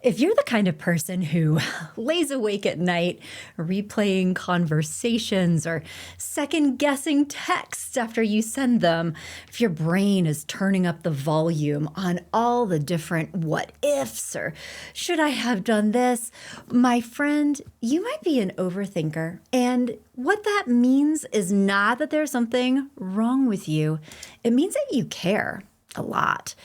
If you're the kind of person who lays awake at night replaying conversations or second guessing texts after you send them, if your brain is turning up the volume on all the different what ifs or should I have done this, my friend, you might be an overthinker. And what that means is not that there's something wrong with you, it means that you care a lot.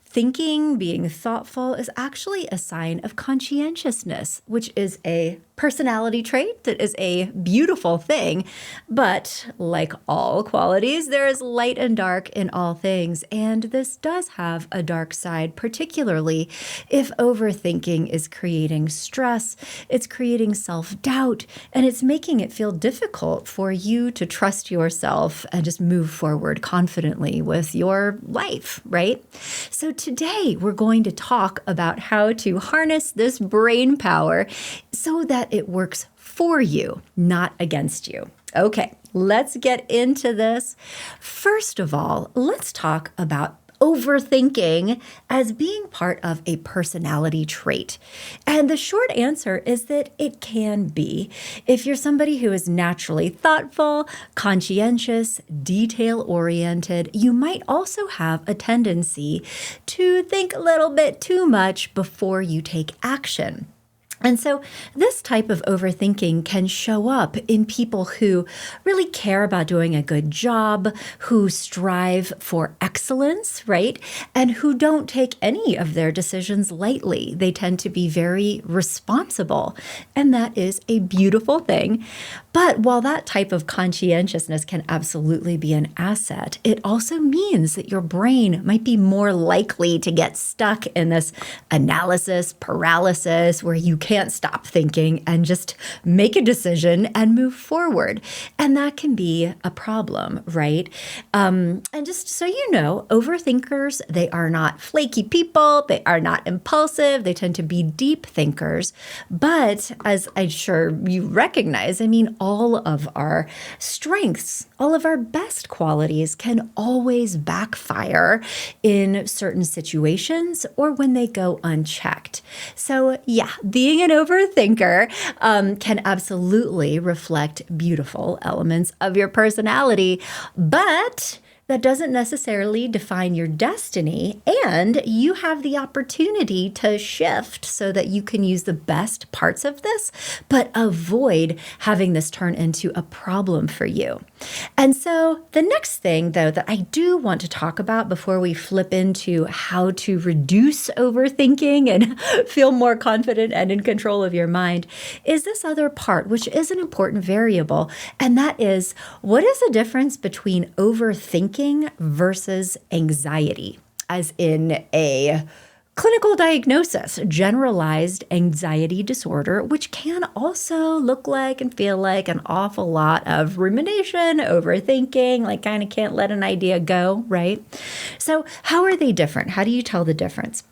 Thinking, being thoughtful is actually a sign of conscientiousness, which is a personality trait that is a beautiful thing. But like all qualities, there is light and dark in all things. And this does have a dark side, particularly if overthinking is creating stress, it's creating self-doubt, and it's making it feel difficult for you to trust yourself and just move forward confidently with your life, right? So today we're going to talk about how to harness this brain power so that it works for you, not against you. Okay, let's get into this. First of all, let's talk about overthinking as being part of a personality trait. And the short answer is that it can be. If you're somebody who is naturally thoughtful, conscientious, detail-oriented, you might also have a tendency to think a little bit too much before you take action. And so this type of overthinking can show up in people who really care about doing a good job, who strive for excellence, right? And who don't take any of their decisions lightly. They tend to be very responsible, and that is a beautiful thing. But while that type of conscientiousness can absolutely be an asset, it also means that your brain might be more likely to get stuck in this analysis paralysis where you can't stop thinking and just make a decision and move forward. And that can be a problem, right? And just so you know, overthinkers, they are not flaky people. They are not impulsive. They tend to be deep thinkers. But as I'm sure you recognize, I mean, all of our strengths, all of our best qualities can always backfire in certain situations or when they go unchecked. So yeah, being an overthinker can absolutely reflect beautiful elements of your personality, but that doesn't necessarily define your destiny, and you have the opportunity to shift so that you can use the best parts of this, but avoid having this turn into a problem for you. And so the next thing, though, that I do want to talk about before we flip into how to reduce overthinking and feel more confident and in control of your mind is this other part, which is an important variable, and that is, what is the difference between overthinking versus anxiety, as in a clinical diagnosis, generalized anxiety disorder, which can also look like and feel like an awful lot of rumination, overthinking, like kind of can't let an idea go, right? So how are they different? How do you tell the difference?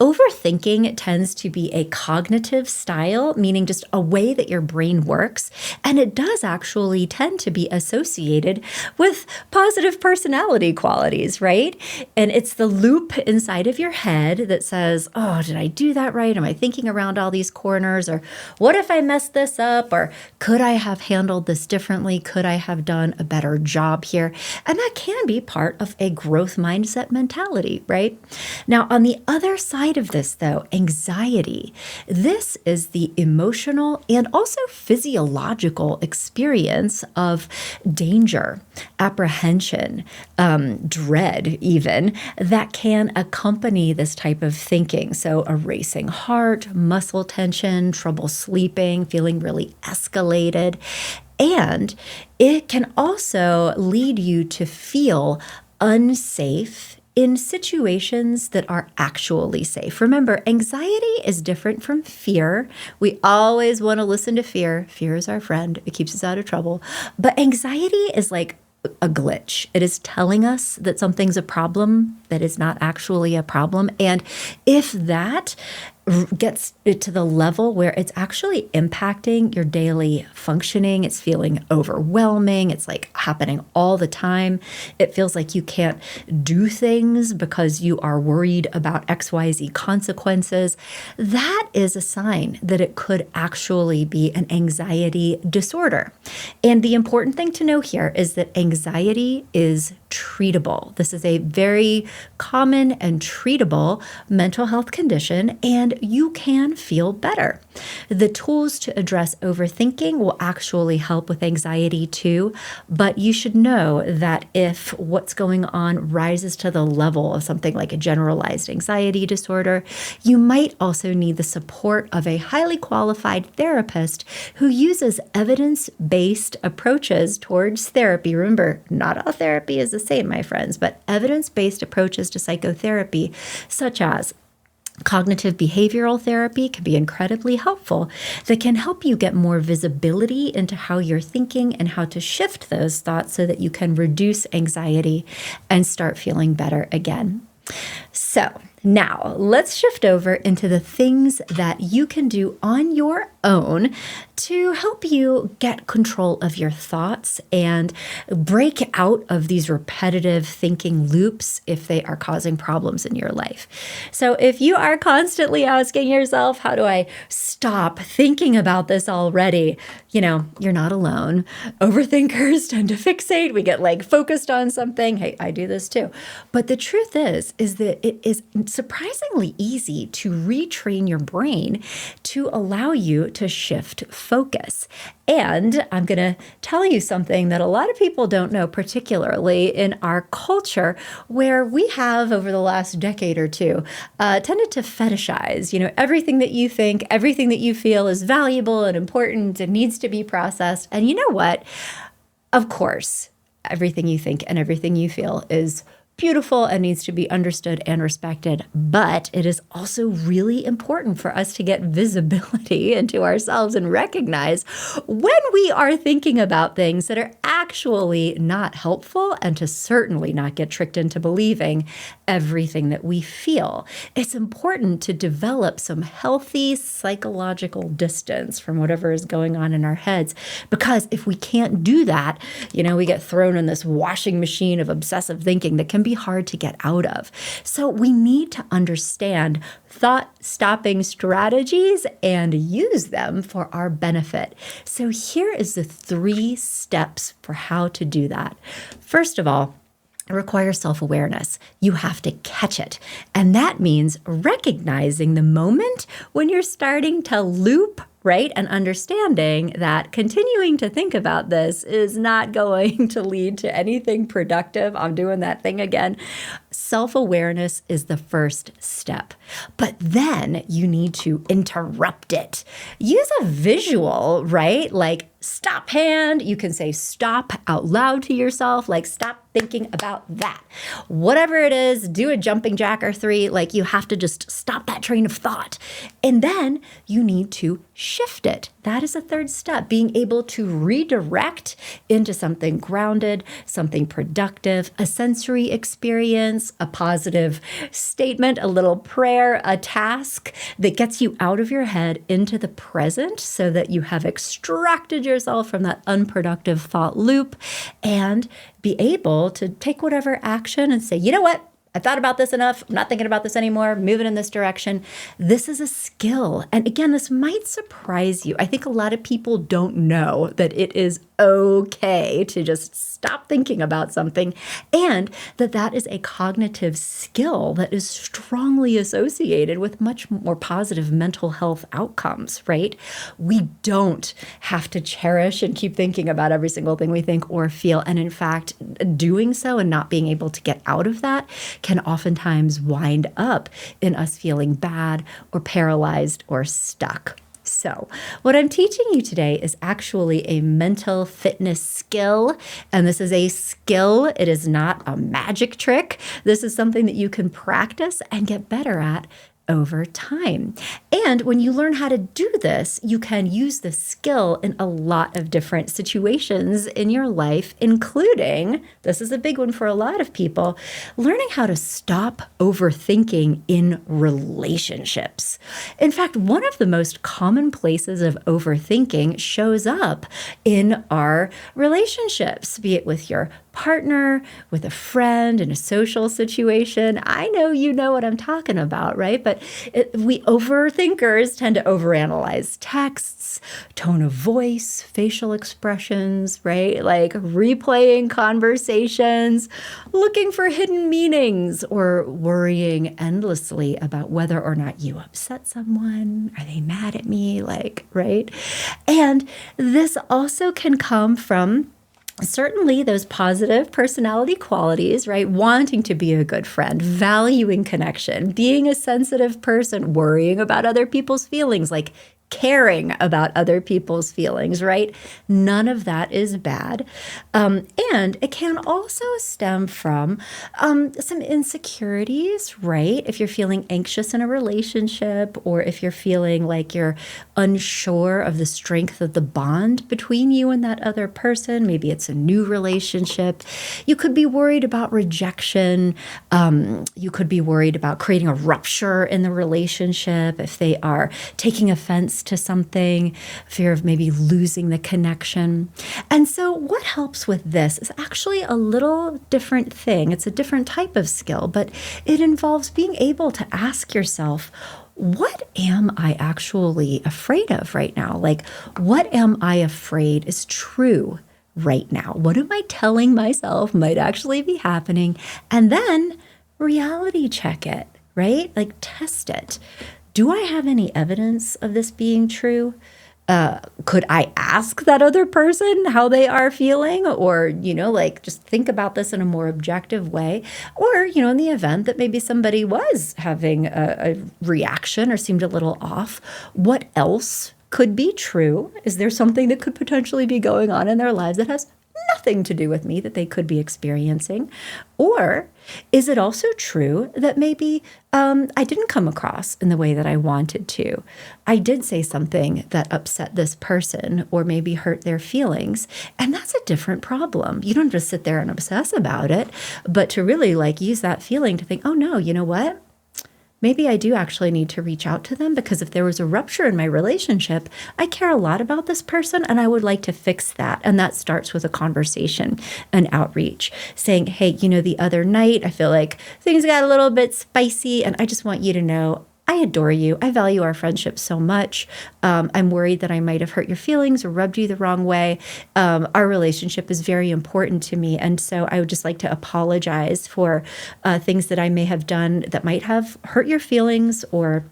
Overthinking tends to be a cognitive style, meaning just a way that your brain works, and it does actually tend to be associated with positive personality qualities, right? And it's the loop inside of your head that says, oh, did I do that right? Am I thinking around all these corners? Or what if I messed this up? Or could I have handled this differently? Could I have done a better job here? And that can be part of a growth mindset mentality, right? Now, on the other side of this, though, anxiety. This is the emotional and also physiological experience of danger, apprehension, dread even, that can accompany this type of thinking. So a racing heart, muscle tension, trouble sleeping, feeling really escalated. And it can also lead you to feel unsafe in situations that are actually safe. Remember, anxiety is different from fear. We always want to listen to fear. Fear is our friend. It keeps us out of trouble. But anxiety is like a glitch. It is telling us that something's a problem that is not actually a problem. And if that gets it to the level where it's actually impacting your daily functioning, it's feeling overwhelming, it's like happening all the time, it feels like you can't do things because you are worried about XYZ consequences, that is a sign that it could actually be an anxiety disorder. And the important thing to know here is that anxiety is treatable. This is a very common and treatable mental health condition, and you can feel better. The tools to address overthinking will actually help with anxiety too, but you should know that if what's going on rises to the level of something like a generalized anxiety disorder, you might also need the support of a highly qualified therapist who uses evidence-based approaches towards therapy. Remember, not all therapy is the same, my friends, but evidence-based approaches to psychotherapy, such as cognitive behavioral therapy, can be incredibly helpful, that can help you get more visibility into how you're thinking and how to shift those thoughts so that you can reduce anxiety and start feeling better again. So now let's shift over into the things that you can do on your own to help you get control of your thoughts and break out of these repetitive thinking loops if they are causing problems in your life. So if you are constantly asking yourself, how do I stop thinking about this already? You're not alone. Overthinkers tend to fixate. We get focused on something. Hey, I do this too. But the truth is that it is surprisingly easy to retrain your brain to allow you to shift focus. And I'm going to tell you something that a lot of people don't know, particularly in our culture, where we have, over the last decade or two, tended to fetishize, everything that you think, everything that you feel is valuable and important and needs to be processed. And you know what? Of course, everything you think and everything you feel is beautiful and needs to be understood and respected. But it is also really important for us to get visibility into ourselves and recognize when we are thinking about things that are actually not helpful, and to certainly not get tricked into believing everything that we feel. It's important to develop some healthy psychological distance from whatever is going on in our heads, because if we can't do that, we get thrown in this washing machine of obsessive thinking that can be hard to get out of. So we need to understand thought-stopping strategies and use them for our benefit. So here is the 3 steps for how to do that. First of all, it requires self-awareness. You have to catch it. And that means recognizing the moment when you're starting to loop, right? And understanding that continuing to think about this is not going to lead to anything productive. I'm doing that thing again. Self-awareness is the first step. But then you need to interrupt it. Use a visual, right? Like stop hand. You can say stop out loud to yourself, like stop thinking about that. Whatever it is, do a jumping jack or 3. You have to just stop that train of thought. And then you need to shift it. That is a 3rd step, being able to redirect into something grounded, something productive, a sensory experience, a positive statement, a little prayer, a task that gets you out of your head into the present so that you have extracted yourself from that unproductive thought loop, and be able to take whatever action and say, you know what? I thought about this enough. I'm not thinking about this anymore. Moving in this direction. This is a skill. And again, this might surprise you. I think a lot of people don't know that it is okay to just stop thinking about something, and that is a cognitive skill that is strongly associated with much more positive mental health outcomes, right? We don't have to cherish and keep thinking about every single thing we think or feel. And in fact, doing so and not being able to get out of that can oftentimes wind up in us feeling bad or paralyzed or stuck. So what I'm teaching you today is actually a mental fitness skill, and this is a skill. It is not a magic trick. This is something that you can practice and get better at over time. And when you learn how to do this, you can use this skill in a lot of different situations in your life, including, this is a big one for a lot of people, learning how to stop overthinking in relationships. In fact, one of the most common places of overthinking shows up in our relationships, be it with your partner, with a friend, in a social situation. I know you know what I'm talking about, right? But we overthinkers tend to overanalyze texts, tone of voice, facial expressions, right? Like replaying conversations, looking for hidden meanings, or worrying endlessly about whether or not you upset someone. Are they mad at me? Like, right? And this also can come from certainly those positive personality qualities, right? Wanting to be a good friend, valuing connection, being a sensitive person, worrying about other people's feelings, like caring about other people's feelings, right? None of that is bad. And it can also stem from some insecurities, right? If you're feeling anxious in a relationship, or if you're feeling like you're unsure of the strength of the bond between you and that other person, maybe it's a new relationship. You could be worried about rejection. You could be worried about creating a rupture in the relationship if they are taking offense to something, fear of maybe losing the connection. And so what helps with this is actually a little different thing. It's a different type of skill, but it involves being able to ask yourself, what am I actually afraid of right now? Like, what am I afraid is true right now? What am I telling myself might actually be happening? And then reality check it, right? Like test it. Do I have any evidence of this being true? Could I ask that other person how they are feeling? Or, like just think about this in a more objective way. Or, in the event that maybe somebody was having a reaction or seemed a little off, what else could be true? Is there something that could potentially be going on in their lives that has nothing to do with me that they could be experiencing? Or is it also true that maybe I didn't come across in the way that I wanted to? I did say something that upset this person or maybe hurt their feelings, and that's a different problem. You don't just sit there and obsess about it, but to really use that feeling to think, oh no, you know what? Maybe I do actually need to reach out to them, because if there was a rupture in my relationship, I care a lot about this person and I would like to fix that. And that starts with a conversation and outreach, saying, hey, the other night I feel like things got a little bit spicy, and I just want you to know I adore you. I value our friendship so much. I'm worried that I might have hurt your feelings or rubbed you the wrong way. Our relationship is very important to me. And so I would just like to apologize for things that I may have done that might have hurt your feelings or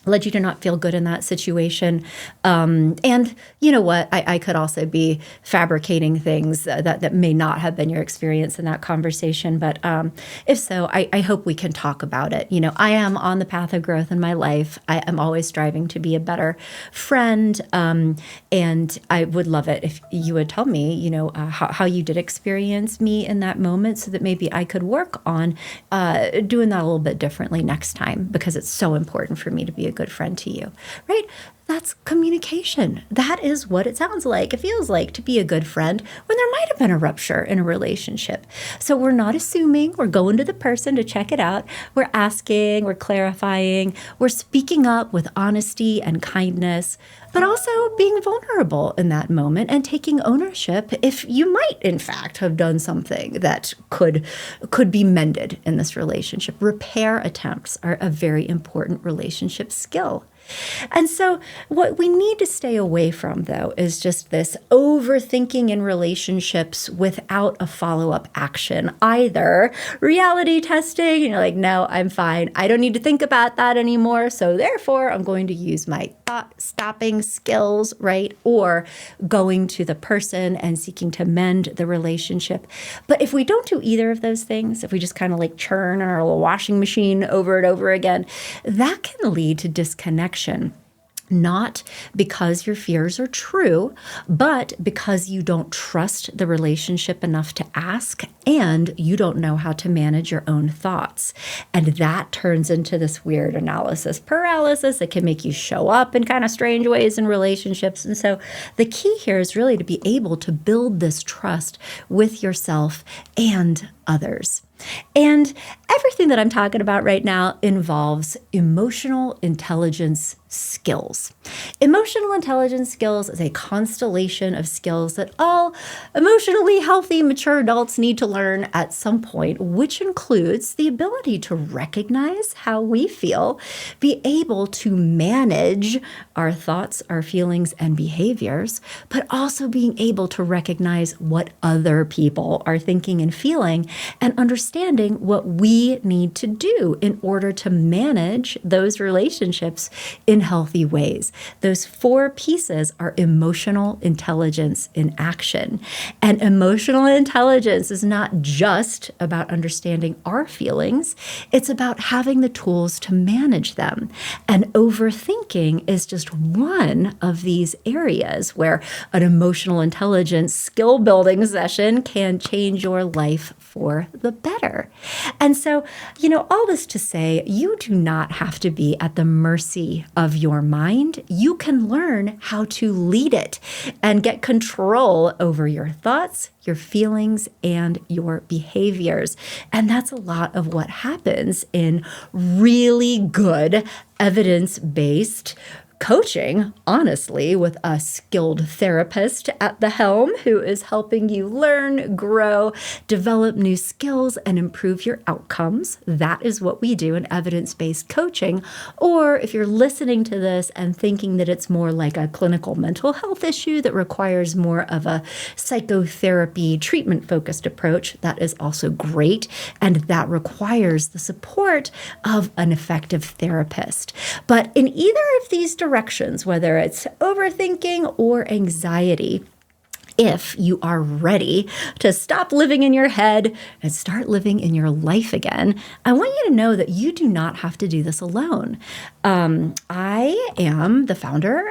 led you to not feel good in that situation. And you know what? I could also be fabricating things that may not have been your experience in that conversation. But if so, I hope we can talk about it. I am on the path of growth in my life. I am always striving to be a better friend. And I would love it if you would tell me, how you did experience me in that moment, so that maybe I could work on doing that a little bit differently next time, because it's so important for me to be a good friend to you, right? That's communication. That is what it sounds like. It feels like to be a good friend when there might have been a rupture in a relationship. So we're not assuming, we're going to the person to check it out. We're asking, we're clarifying, we're speaking up with honesty and kindness, but also being vulnerable in that moment and taking ownership if you might, in fact, have done something that could be mended in this relationship. Repair attempts are a very important relationship skill. And so what we need to stay away from, though, is just this overthinking in relationships without a follow-up action. Either reality testing, and you're like, no, I'm fine. I don't need to think about that anymore. So therefore, I'm going to use my thought-stopping skills, right? Or going to the person and seeking to mend the relationship. But if we don't do either of those things, if we just kind of churn our little washing machine over and over again, that can lead to disconnection. Not because your fears are true, but because you don't trust the relationship enough to ask and you don't know how to manage your own thoughts. And that turns into this weird analysis paralysis that can make you show up in kind of strange ways in relationships. And so the key here is really to be able to build this trust with yourself and others. And everything that I'm talking about right now involves emotional intelligence skills. Emotional intelligence skills is a constellation of skills that all emotionally healthy, mature adults need to learn at some point, which includes the ability to recognize how we feel, be able to manage our thoughts, our feelings, and behaviors, but also being able to recognize what other people are thinking and feeling and understanding what we need to do in order to manage those relationships in healthy ways. Those 4 pieces are emotional intelligence in action. And emotional intelligence is not just about understanding our feelings, it's about having the tools to manage them. And overthinking is just one of these areas where an emotional intelligence skill building session can change your life for the better. And so, all this to say, you do not have to be at the mercy of your mind. You can learn how to lead it and get control over your thoughts, your feelings, and your behaviors. And that's a lot of what happens in really good evidence-based coaching, honestly, with a skilled therapist at the helm who is helping you learn, grow, develop new skills, and improve your outcomes. That is what we do in evidence-based coaching. Or if you're listening to this and thinking that it's more like a clinical mental health issue that requires more of a psychotherapy treatment-focused approach, that is also great. And that requires the support of an effective therapist. But in either of these directions, whether it's overthinking or anxiety, if you are ready to stop living in your head and start living in your life again, I want you to know that you do not have to do this alone. I am the founder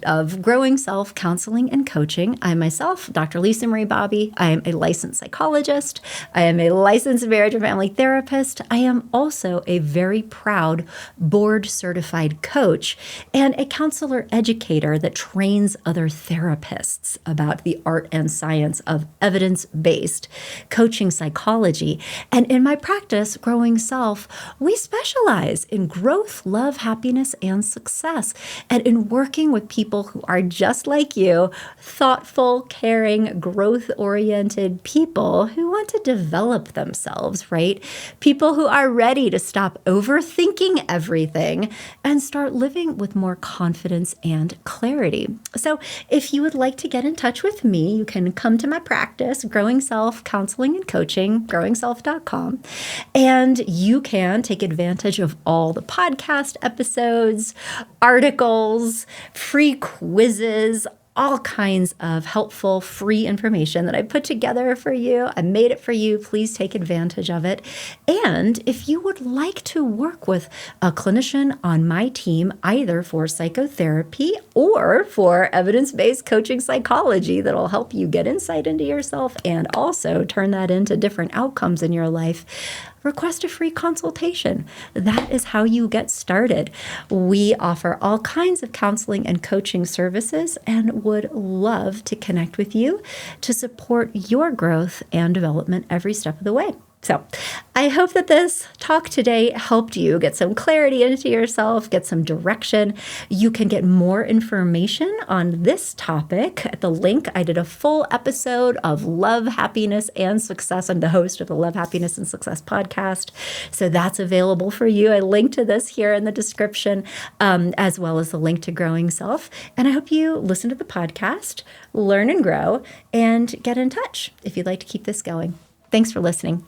of Growing Self Counseling and Coaching. I myself, Dr. Lisa Marie Bobby, I am a licensed psychologist. I am a licensed marriage and family therapist. I am also a very proud board certified coach and a counselor educator that trains other therapists about the art and science of evidence-based coaching psychology. And in my practice, Growing Self, we specialize in growth, love, happiness, and success, and in working with people who are just like you, thoughtful, caring, growth-oriented people who want to develop themselves, right? People who are ready to stop overthinking everything and start living with more confidence and clarity. So if you would like to get in touch with me, you can come to my practice, Growing Self Counseling and Coaching, growingself.com, and you can take advantage of all the podcast episodes, articles, free quizzes, all kinds of helpful free information that I put together for you. I made it for you. Please take advantage of it. And if you would like to work with a clinician on my team, either for psychotherapy or for evidence-based coaching psychology that'll help you get insight into yourself and also turn that into different outcomes in your life, request a free consultation. That is how you get started. We offer all kinds of counseling and coaching services and would love to connect with you to support your growth and development every step of the way. So I hope that this talk today helped you get some clarity into yourself, get some direction. You can get more information on this topic at the link. I did a full episode of Love, Happiness, and Success. I'm the host of the Love, Happiness, and Success podcast. So that's available for you. I linked to this here in the description, as well as the link to Growing Self. And I hope you listen to the podcast, learn and grow, and get in touch if you'd like to keep this going. Thanks for listening.